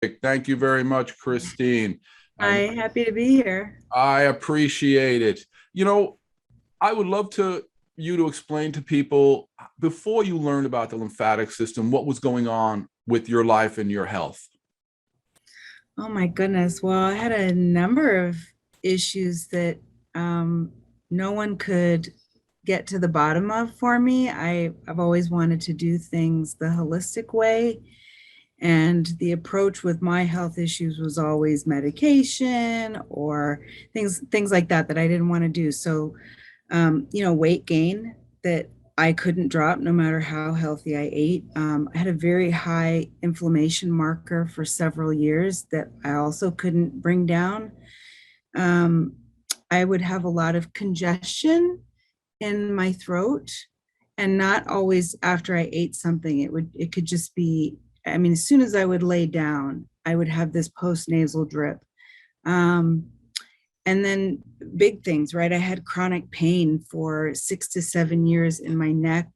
Thank you very much, Christine. I know Hi, happy to be here. I appreciate it. You know, I would love to you to explain to people before you learned about the lymphatic system, what was going on with your life and your health. Oh my goodness. Well, I had a number of issues that um, no one could get to the bottom of for me. I've always wanted to do things the holistic way. And the approach with my health issues was always medication or things like that I didn't want to do. So weight gain that I couldn't drop no matter how healthy I ate. I had a very high inflammation marker for several years that I also couldn't bring down. Um, I would have a lot of congestion in my throat, and not always after I ate something. It could just be, I mean, as soon as I would lay down, I would have this post nasal drip. Um, and then big things, right? I had chronic pain for 6 to 7 years in my neck,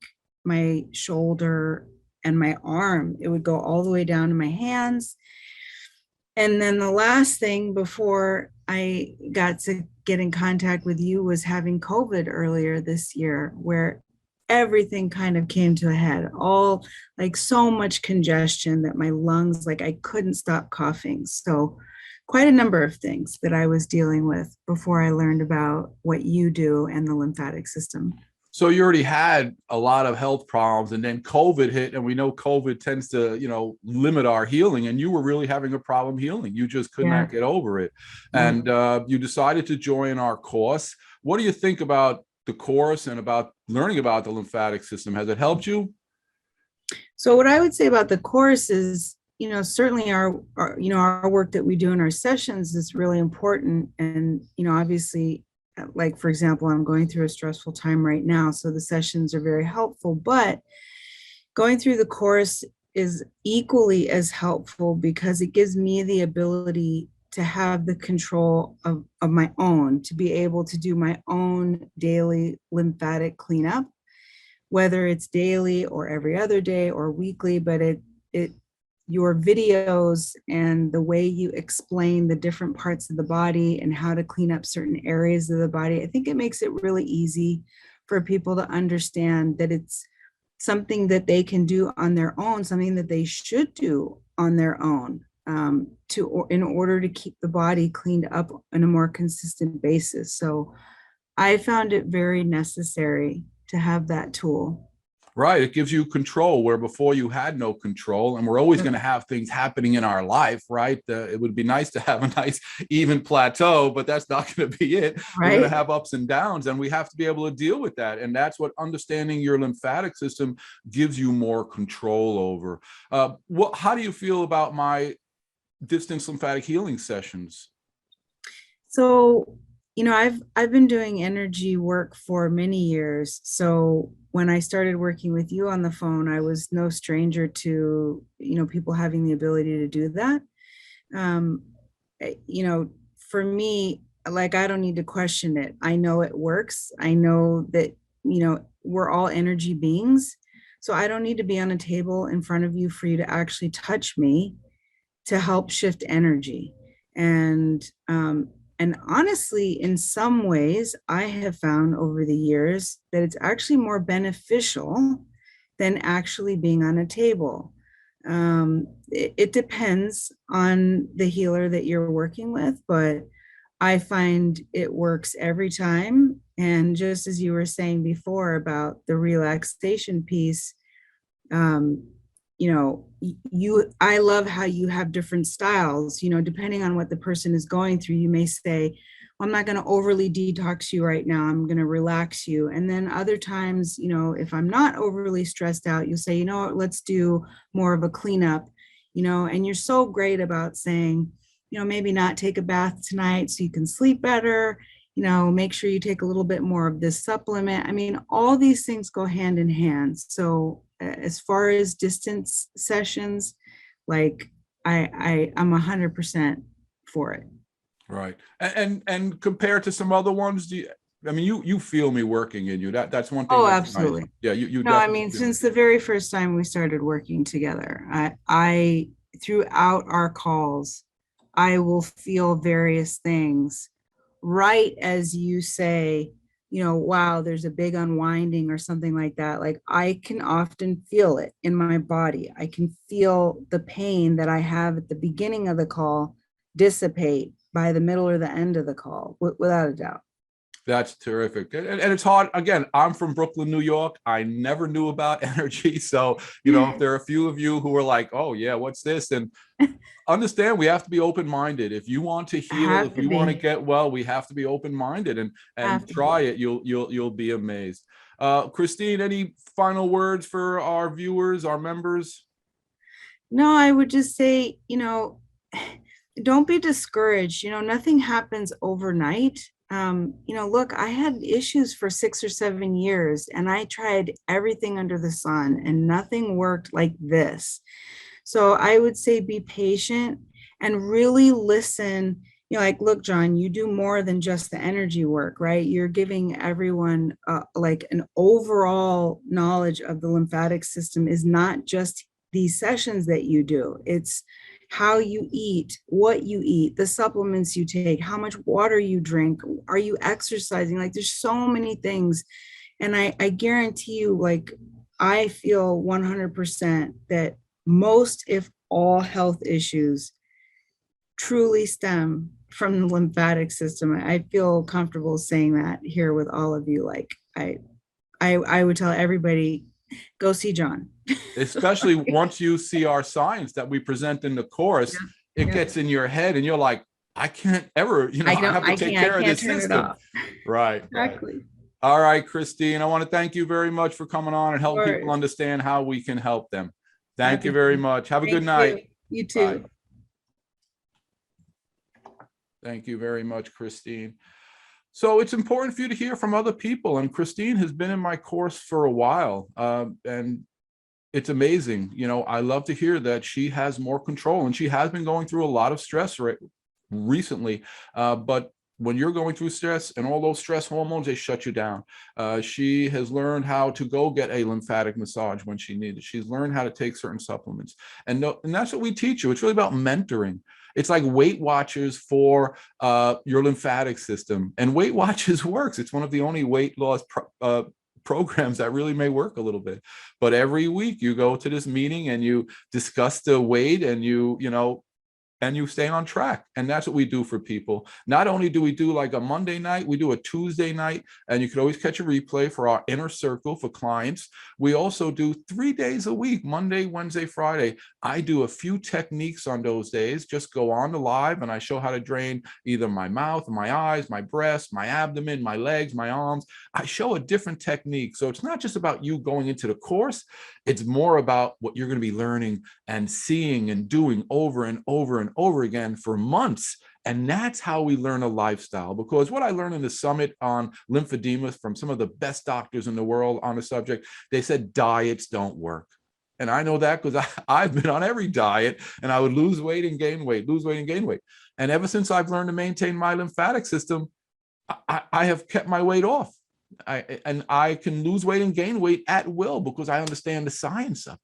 my shoulder, and my arm. It would go all the way down to my hands. And then the last thing before I got to get in contact with you was having COVID earlier this year, where everything kind of came to a head. All like so much congestion that my lungs, like I couldn't stop coughing. So, quite a number of things that I was dealing with before I learned about what you do and the lymphatic system. So you already had a lot of health problems, and then COVID hit, and we know COVID tends to, limit our healing. And you were really having a problem healing. You just could Yeah. not get over it, Yeah. and you decided to join our course. What do you think about the course and about learning about the lymphatic system? Has it helped you? So what I would say about the course is, certainly our work that we do in our sessions is really important. And, obviously, like for example, I'm going through a stressful time right now. So the sessions are very helpful, but going through the course is equally as helpful because it gives me the ability to have the control of my own, to be able to do my own daily lymphatic cleanup, whether it's daily or every other day or weekly. But it your videos and the way you explain the different parts of the body and how to clean up certain areas of the body, I think it makes it really easy for people to understand that it's something that they can do on their own, something that they should do on their own, in order to keep the body cleaned up on a more consistent basis. So I found it very necessary to have that tool. Right. It gives you control where before you had no control. And we're always going Yep. to have things happening in our life, right? It would be nice to have a nice, even plateau, but that's not going to be it. We're going to Right. have ups and downs, and we have to be able to deal with that. And that's what understanding your lymphatic system gives you more control over. How do you feel about my distance lymphatic healing sessions? So, I've been doing energy work for many years. So when I started working with you on the phone, I was no stranger to, people having the ability to do that. Um, for me, like I don't need to question it. I know it works. I know that, we're all energy beings. So I don't need to be on a table in front of you for you to actually touch me to help shift energy. And and honestly, in some ways, I have found over the years that it's actually more beneficial than actually being on a table. It depends on the healer that you're working with, but I find it works every time. And just as you were saying before about the relaxation piece, um, I love how you have different styles, depending on what the person is going through. You may say, well, I'm not going to overly detox you right now, I'm going to relax you. And then other times, if I'm not overly stressed out, you'll say, what, let's do more of a cleanup. And you're so great about saying, maybe not take a bath tonight so you can sleep better, make sure you take a little bit more of this supplement. I mean, all these things go hand in hand. So as far as distance sessions, like I'm 100% for it. Right. And compared to some other ones, I mean, you feel me working in you. That's one thing Oh, that's nice. absolutely. Yeah, you No, I definitely mean, feel me. since the very first time we started working together, I throughout our calls, I will feel various things. Right as you say, wow, there's a big unwinding or something like that. Like I can often feel it in my body. I can feel the pain that I have at the beginning of the call dissipate by the middle or the end of the call, without a doubt. That's terrific. And it's hard. Again, I'm from Brooklyn, New York. I never knew about energy. So, if there are a few of you who are like, oh, yeah, what's this? And understand we have to be open-minded. If you want to heal, if you want to get well, we have to be open-minded and try it. You'll be amazed. Christine, any final words for our viewers, our members? No, I would just say, don't be discouraged. Nothing happens overnight. Look, I had issues for 6 or 7 years and I tried everything under the sun and nothing worked like this. So I would say be patient and really listen. Like, look, John, you do more than just the energy work, right? You're giving everyone like an overall knowledge of the lymphatic system is not just these sessions that you do. It's how you eat, what you eat, the supplements you take, how much water you drink, are you exercising? Like there's so many things. And I guarantee you, like, I feel 100% that most, if all, health issues truly stem from the lymphatic system. I feel comfortable saying that here with all of you. Like I would tell everybody, go see John. Especially once you see our science that we present in the course, it gets in your head and you're like, I can't ever, I have to take care of this system. Right. Exactly. Right. All right, Christine, I want to thank you very much for coming on and help people understand how we can help them. Thank you very much. Have a good night. You too. Bye. Thank you very much, Christine. So it's important for you to hear from other people. And Christine has been in my course for a while. And it's amazing. I love to hear that she has more control and she has been going through a lot of stress recently. But when you're going through stress and all those stress hormones, they shut you down. She has learned how to go get a lymphatic massage when she needs it. She's learned how to take certain supplements. And that's what we teach you. It's really about mentoring. It's like Weight Watchers for your lymphatic system. And Weight Watchers works. It's one of the only weight loss programs that really may work a little bit. But every week you go to this meeting and you discuss the weight and you stay on track. And that's what we do for people. Not only do we do like a Monday night, we do a Tuesday night, and you can always catch a replay for our inner circle for clients. We also do 3 days a week, Monday, Wednesday, Friday. I do a few techniques on those days, just go on the live and I show how to drain either my mouth, my eyes, my breast, my abdomen, my legs, my arms. I show a different technique. So it's not just about you going into the course. It's more about what you're going to be learning and seeing and doing over and over and over again for months. And that's how we learn a lifestyle, because what I learned in the summit on lymphedema from some of the best doctors in the world on the subject, they said diets don't work. And I know that because I've been on every diet and I would lose weight and gain weight, lose weight and gain weight. And ever since I've learned to maintain my lymphatic system, I have kept my weight off. And I can lose weight and gain weight at will because I understand the science of it.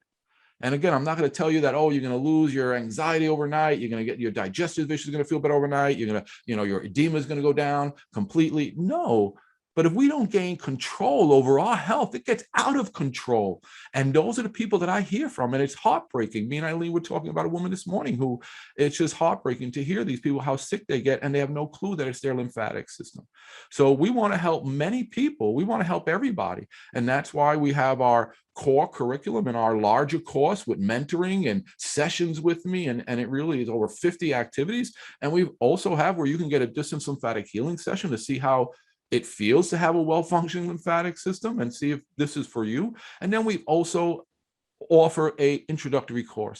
And again, I'm not going to tell you that, oh, you're going to lose your anxiety overnight. You're going to get your digestive issues going to feel better overnight. You're going to, your edema is going to go down completely. No. But if we don't gain control over our health, it gets out of control. And those are the people that I hear from. And it's heartbreaking. Me and Eileen were talking about a woman this morning who it's just heartbreaking to hear these people, how sick they get, and they have no clue that it's their lymphatic system. So we want to help many people. We want to help everybody. And that's why we have our core curriculum and our larger course with mentoring and sessions with me. And it really is over 50 activities. And we also have where you can get a distance lymphatic healing session to see how it feels to have a well-functioning lymphatic system and see if this is for you. And then we also offer an introductory course.